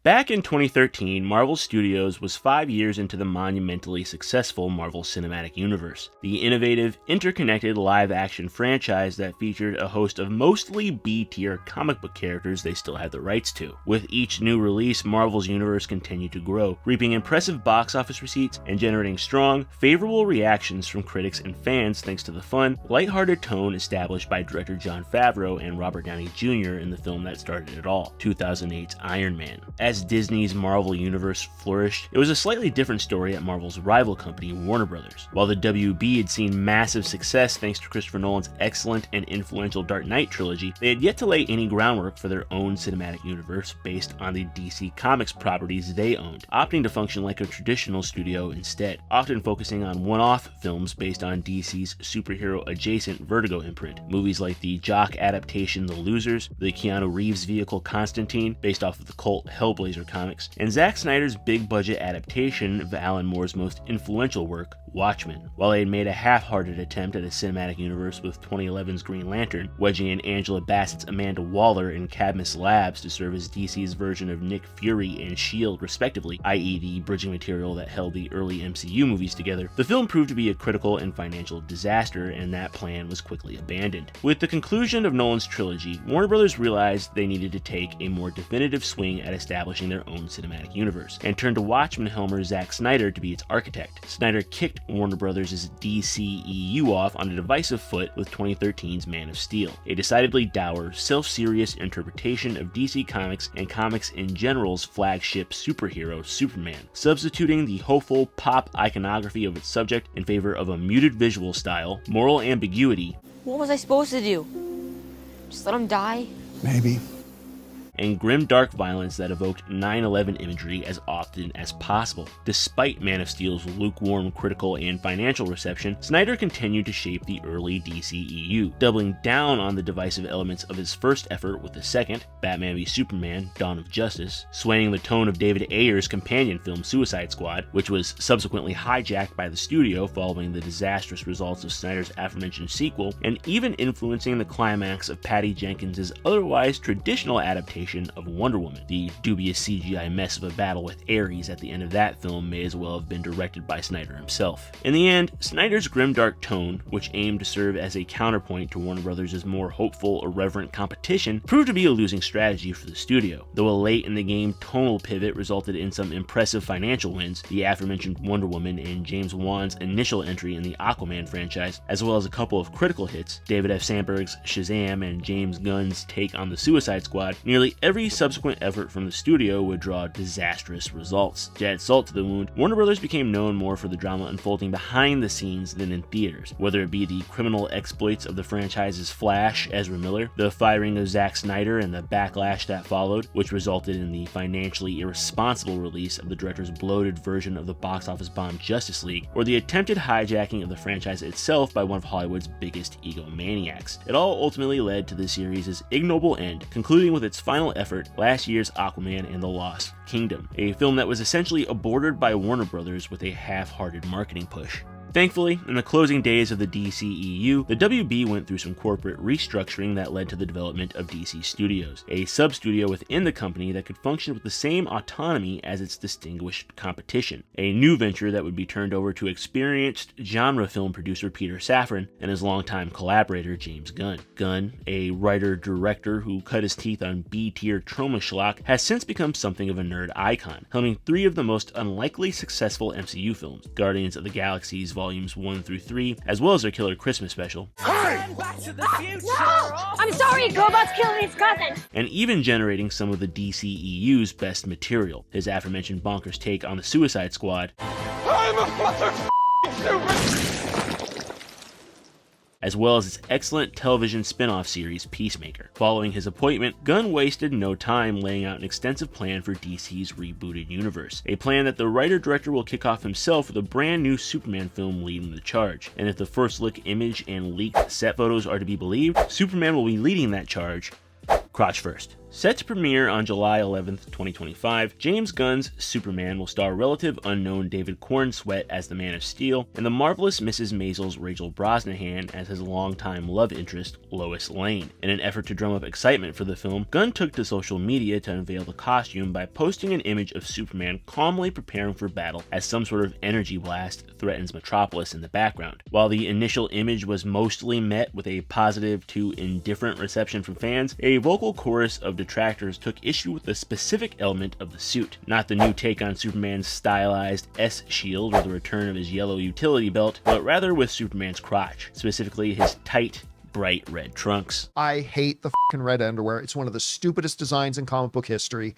Back in 2013, Marvel Studios was 5 years into the monumentally successful Marvel Cinematic Universe, the innovative, interconnected live-action franchise that featured a host of mostly B-tier comic book characters they still had the rights to. With each new release, Marvel's universe continued to grow, reaping impressive box office receipts and generating strong, favorable reactions from critics and fans thanks to the fun, lighthearted tone established by director Jon Favreau and Robert Downey Jr. in the film that started it all, 2008's Iron Man. As Disney's Marvel Universe flourished, it was a slightly different story at Marvel's rival company, Warner Brothers. While the WB had seen massive success thanks to Christopher Nolan's excellent and influential Dark Knight trilogy, they had yet to lay any groundwork for their own cinematic universe based on the DC Comics properties they owned, opting to function like a traditional studio instead, often focusing on one-off films based on DC's superhero-adjacent Vertigo imprint. Movies like the jock adaptation The Losers, the Keanu Reeves vehicle Constantine, based off of the cult Hellblazer comics, and Zack Snyder's big-budget adaptation of Alan Moore's most influential work, Watchmen. While they had made a half-hearted attempt at a cinematic universe with 2011's Green Lantern, wedging in Angela Bassett's Amanda Waller and Cadmus Labs to serve as DC's version of Nick Fury and S.H.I.E.L.D. respectively, i.e. the bridging material that held the early MCU movies together, the film proved to be a critical and financial disaster, and that plan was quickly abandoned. With the conclusion of Nolan's trilogy, Warner Brothers realized they needed to take a more definitive swing at establishing their own cinematic universe, and turned to Watchmen helmer Zack Snyder to be its architect. Snyder kicked Warner Brothers' DCEU off on a divisive foot with 2013's Man of Steel, a decidedly dour, self-serious interpretation of DC Comics and comics in general's flagship superhero, Superman, substituting the hopeful pop iconography of its subject in favor of a muted visual style, moral ambiguity. What was I supposed to do? Just let him die? Maybe. And grim dark violence that evoked 9/11 imagery as often as possible. Despite Man of Steel's lukewarm critical and financial reception, Snyder continued to shape the early DCEU, doubling down on the divisive elements of his first effort with the second, Batman v Superman: Dawn of Justice, swaying the tone of David Ayer's companion film Suicide Squad, which was subsequently hijacked by the studio following the disastrous results of Snyder's aforementioned sequel, and even influencing the climax of Patty Jenkins' otherwise traditional adaptation of Wonder Woman. The dubious CGI mess of a battle with Ares at the end of that film may as well have been directed by Snyder himself. In the end, Snyder's grimdark tone, which aimed to serve as a counterpoint to Warner Brothers' more hopeful, irreverent competition, proved to be a losing strategy for the studio. Though a late in the game tonal pivot resulted in some impressive financial wins, the aforementioned Wonder Woman and James Wan's initial entry in the Aquaman franchise, as well as a couple of critical hits, David F. Sandberg's Shazam and James Gunn's take on the Suicide Squad, nearly every subsequent effort from the studio would draw disastrous results. To add salt to the wound, Warner Brothers became known more for the drama unfolding behind the scenes than in theaters, whether it be the criminal exploits of the franchise's Flash, Ezra Miller, the firing of Zack Snyder and the backlash that followed, which resulted in the financially irresponsible release of the director's bloated version of the box office bomb Justice League, or the attempted hijacking of the franchise itself by one of Hollywood's biggest egomaniacs. It all ultimately led to the series' ignoble end, concluding with its final effort, last year's Aquaman and the Lost Kingdom, a film that was essentially aborted by Warner Brothers with a half-hearted marketing push. Thankfully, in the closing days of the DCEU, the WB went through some corporate restructuring that led to the development of DC Studios, a sub-studio within the company that could function with the same autonomy as its distinguished competition, a new venture that would be turned over to experienced genre film producer Peter Safran and his longtime collaborator James Gunn. Gunn, a writer-director who cut his teeth on B-tier trauma schlock, has since become something of a nerd icon, helming 3 of the most unlikely successful MCU films, Guardians of the Galaxy's Volumes 1 through 3, as well as their killer Christmas special. Back to the future! No! I'm sorry, Gobot's killing his cousin! And even generating some of the DCEU's best material, his aforementioned bonkers take on the Suicide Squad. I'm a motherfucking super... as well as its excellent television spin-off series Peacemaker. Following his appointment, Gunn wasted no time laying out an extensive plan for DC's rebooted universe, a plan that the writer-director will kick off himself with a brand new Superman film leading the charge. And if the first look image and leaked set photos are to be believed, Superman will be leading that charge crotch first. Set to premiere on July 11th, 2025, James Gunn's Superman will star relative unknown David Corenswet as the Man of Steel, and the marvelous Mrs. Maisel's Rachel Brosnahan as his longtime love interest, Lois Lane. In an effort to drum up excitement for the film, Gunn took to social media to unveil the costume by posting an image of Superman calmly preparing for battle as some sort of energy blast threatens Metropolis in the background. While the initial image was mostly met with a positive to indifferent reception from fans, a vocal chorus of detractors took issue with the specific element of the suit. Not the new take on Superman's stylized S-shield or the return of his yellow utility belt, but rather with Superman's crotch, specifically his tight, bright red trunks. I hate the fucking red underwear. It's one of the stupidest designs in comic book history.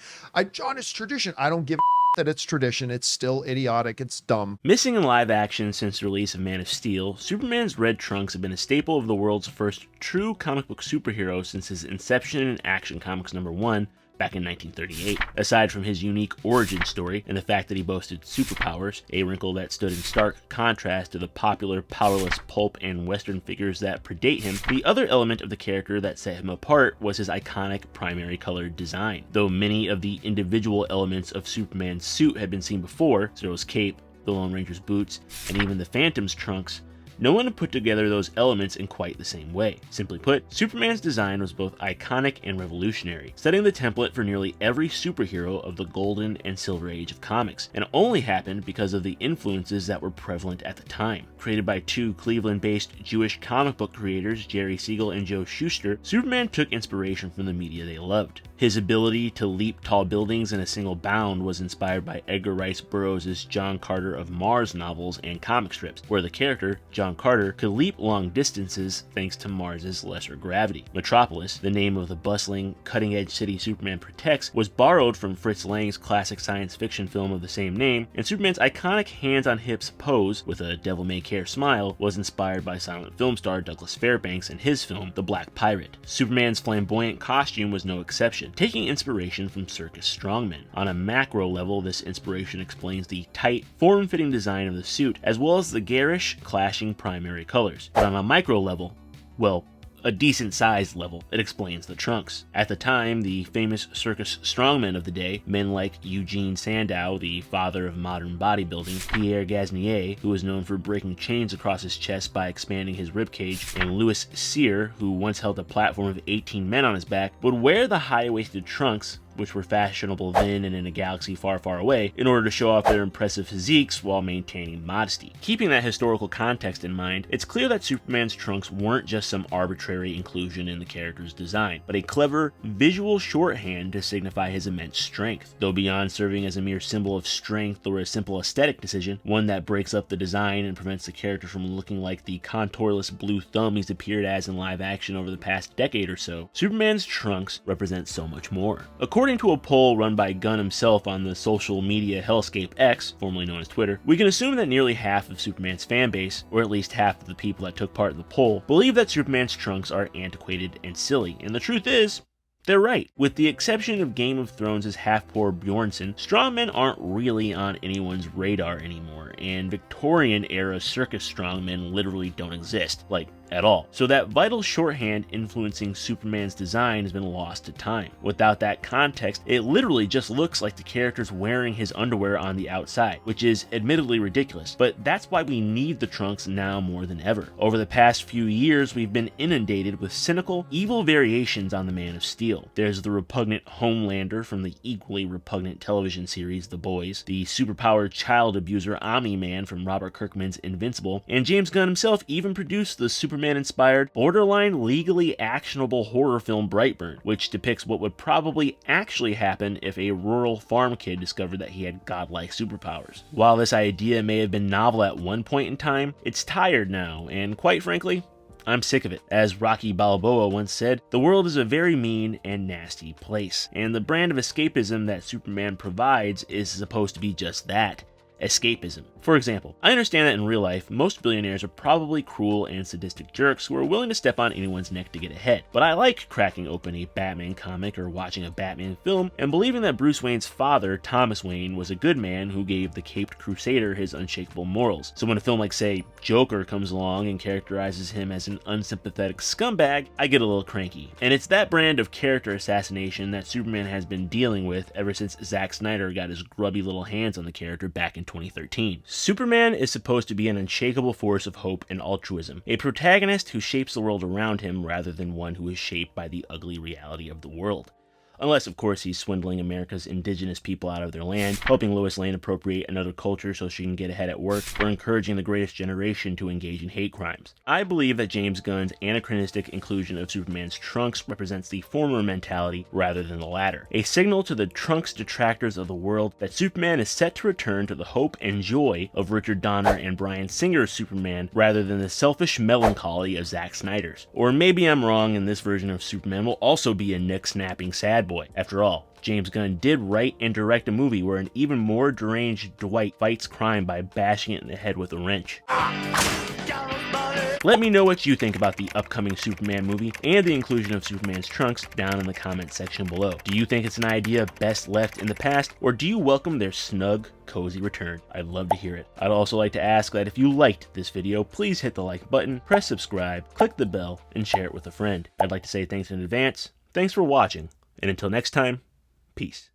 John, it's tradition. I don't give a that it's tradition. It's still idiotic. It's dumb. Missing in live action since the release of Man of Steel, Superman's red trunks have been a staple of the world's first true comic book superhero since his inception in Action Comics #1 back in 1938. Aside from his unique origin story and the fact that he boasted superpowers, a wrinkle that stood in stark contrast to the popular powerless pulp and western figures that predate him, the other element of the character that set him apart was his iconic primary colored design. Though many of the individual elements of Superman's suit had been seen before, Zero's cape, the Lone Ranger's boots, and even the Phantom's trunks, no one had put together those elements in quite the same way. Simply put, Superman's design was both iconic and revolutionary, setting the template for nearly every superhero of the golden and silver age of comics, and only happened because of the influences that were prevalent at the time. Created by two Cleveland-based Jewish comic book creators, Jerry Siegel and Joe Shuster, Superman took inspiration from the media they loved. His ability to leap tall buildings in a single bound was inspired by Edgar Rice Burroughs' John Carter of Mars novels and comic strips, where the character, John Carter, could leap long distances thanks to Mars's lesser gravity. Metropolis, the name of the bustling, cutting-edge city Superman protects, was borrowed from Fritz Lang's classic science fiction film of the same name, and Superman's iconic hands-on-hips pose, with a devil-may-care smile, was inspired by silent film star Douglas Fairbanks and his film, The Black Pirate. Superman's flamboyant costume was no exception, taking inspiration from circus strongmen. On a macro level, this inspiration explains the tight, form-fitting design of the suit, as well as the garish, clashing primary colors. But on a micro level, well, a decent-sized level, it explains the trunks. At the time, the famous circus strongmen of the day, men like Eugene Sandow, the father of modern bodybuilding, Pierre Gasnier, who was known for breaking chains across his chest by expanding his ribcage, and Louis Cyr, who once held a platform of 18 men on his back, would wear the high-waisted trunks, which were fashionable then and in a galaxy far, far away, in order to show off their impressive physiques while maintaining modesty. Keeping that historical context in mind, it's clear that Superman's trunks weren't just some arbitrary inclusion in the character's design, but a clever visual shorthand to signify his immense strength. Though beyond serving as a mere symbol of strength or a simple aesthetic decision, one that breaks up the design and prevents the character from looking like the contourless blue thumb he's appeared as in live action over the past decade or so, Superman's trunks represent so much more. According to a poll run by Gunn himself on the social media hellscape X, formerly known as Twitter, we can assume that nearly half of Superman's fanbase, or at least half of the people that took part in the poll, believe that Superman's trunks are antiquated and silly, and the truth is, they're right. With the exception of Game of Thrones' half-poor Bjornsson, strongmen aren't really on anyone's radar anymore, and Victorian-era circus strongmen literally don't exist, like, at all. So that vital shorthand influencing Superman's design has been lost to time. Without that context, it literally just looks like the character's wearing his underwear on the outside, which is admittedly ridiculous, but that's why we need the trunks now more than ever. Over the past few years, we've been inundated with cynical, evil variations on the Man of Steel. There's the repugnant Homelander from the equally repugnant television series The Boys, the superpowered child abuser Omni-Man from Robert Kirkman's Invincible, and James Gunn himself even produced the Superman-inspired, borderline legally actionable horror film Brightburn, which depicts what would probably actually happen if a rural farm kid discovered that he had godlike superpowers. While this idea may have been novel at one point in time, it's tired now, and quite frankly, I'm sick of it. As Rocky Balboa once said, the world is a very mean and nasty place, and the brand of escapism that Superman provides is supposed to be just that, escapism. For example, I understand that in real life, most billionaires are probably cruel and sadistic jerks who are willing to step on anyone's neck to get ahead, but I like cracking open a Batman comic or watching a Batman film and believing that Bruce Wayne's father, Thomas Wayne, was a good man who gave the caped crusader his unshakable morals. So when a film like, say, Joker comes along and characterizes him as an unsympathetic scumbag, I get a little cranky. And it's that brand of character assassination that Superman has been dealing with ever since Zack Snyder got his grubby little hands on the character back in 2013. Superman is supposed to be an unshakable force of hope and altruism, a protagonist who shapes the world around him rather than one who is shaped by the ugly reality of the world. Unless, of course, he's swindling America's indigenous people out of their land, helping Lois Lane appropriate another culture so she can get ahead at work, or encouraging the greatest generation to engage in hate crimes. I believe that James Gunn's anachronistic inclusion of Superman's trunks represents the former mentality rather than the latter, a signal to the trunks detractors of the world that Superman is set to return to the hope and joy of Richard Donner and Bryan Singer's Superman rather than the selfish melancholy of Zack Snyder's. Or maybe I'm wrong and this version of Superman will also be a neck-snapping sad boy. After all, James Gunn did write and direct a movie where an even more deranged Dwight fights crime by bashing it in the head with a wrench. Let me know what you think about the upcoming Superman movie and the inclusion of Superman's trunks down in the comment section below. Do you think it's an idea best left in the past, or do you welcome their snug, cozy return? I'd love to hear it. I'd also like to ask that if you liked this video, please hit the like button, press subscribe, click the bell, and share it with a friend. I'd like to say thanks in advance. Thanks for watching. And until next time, peace.